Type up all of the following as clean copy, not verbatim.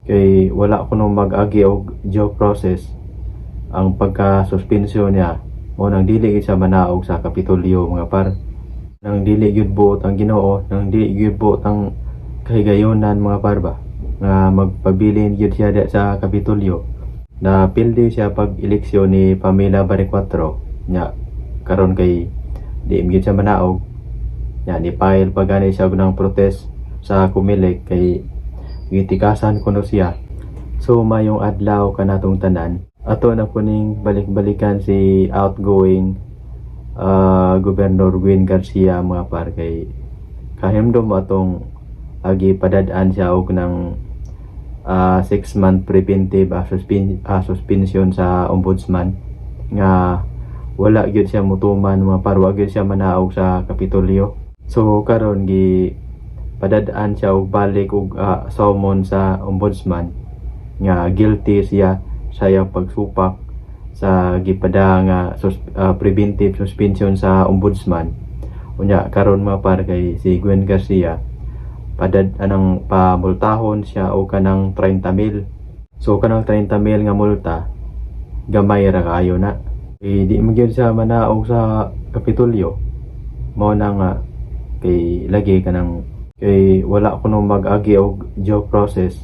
kay wala ko nung mag-agi og due process ang pagka-suspensyon niya o nang dili gid siya manaog sa Kapitolyo mga par. Nang dili gyud buot ang Ginoo, nang dili gyud buot ang kahigayonan mga par ba nga magpabilin gyud siya sa Kapitolyo na pildi siya pag eleksyon ni Pamela Barrecuatro nya karon kay di gyud siya manaog nya ni file pa gani siya og ng protest sa Comelec kay gitikasan kuno siya. So mayong adlaw kanatong tanan ato na kuning balik-balikan si outgoing Gobernador Gwen Garcia mga par kay kahimdom atong agi padadaan siya og ng 6-month preventive suspension sa ombudsman nga wala gyud siya mutuman mga par, wa gyud siya manaog sa Kapitolyo. So karon gi padadaan siya og balik og summon sa ombudsman nga guilty siya sa iyang pagsupak sa gipada nga preventive suspension sa ombudsman. Unya karon mga par kay si Gwen Garcia anang pamultahon siya o kanang 30,000. So kanang 30,000 nga multa gamay ra kaayo na. Di magyud siya manaog sa Kapitolyo. Mao na nga kay lagi kanang kay wala ko nung mag-agi og due process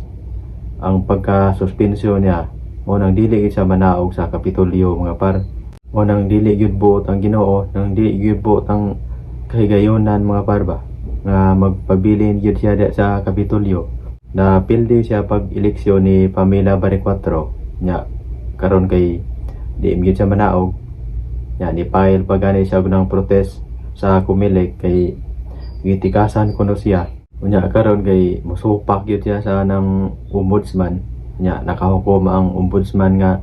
ang pagka-suspensyon niya o nang dili gid siya manaog sa Kapitolyo mga par. O nang dili gyud buot ang Ginoo, nang dili gyud buot ang kahigayonan mga par ba nga magpabilin gyud siya sa Kapitolyo na pildi siya pag eleksyon ni Pamela Barrecuatro nya karon kay di gyud siya manaog nya ni file pa gani siya og ng protest sa Comelec kay gitikasan kuno siya. Unya karon kay musupak gyud siya sa ng ombudsman nya nakahukom ang ombudsman nga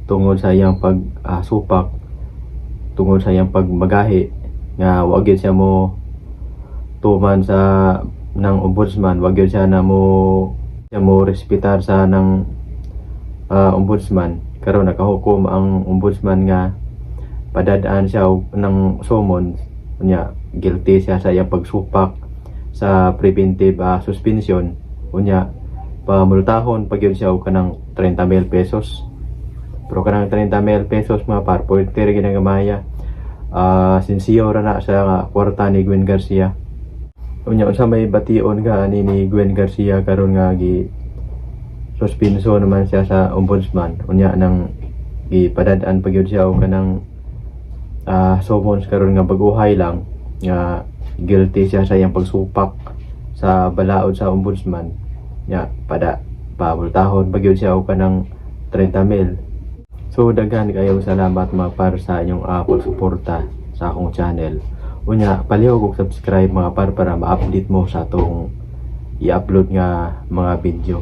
tungod sa iyang pagsupak tungod sa iyang pagmagahi nga wa gyud siya mo tuman sa ng ombudsman, wag gyud siya na mo respetar sa ng ombudsman. Karon nakahukom ang ombudsman nga padadaan siya og ng summons unya guilty siya sa iyang pagsupak sa preventive suspension unya pamultahon pag yun siya og kanang 30,000 pesos. Pero kanang 30,000 pesos mga par pwede ra ginagamaya sinsiyo ra na sa kwarta ni Gwen Garcia. Unya unsa may bation ka ani ni Gwen Garcia karon nga gi suspenso naman siya sa ombudsman unya nang gipadadaan pag yun siya og kanang summons karon nga baguhay lang nga guilty siya sa iyang pagsupak sa balaod sa ombudsman nya pabultahon pag yun siya og kanang 30,000. So daghan kayong salamat mga par sa inyong pagsuporta sa akong channel. Unya palihog og subscribe mga par para ma-update mo sa atong i-upload nga mga video.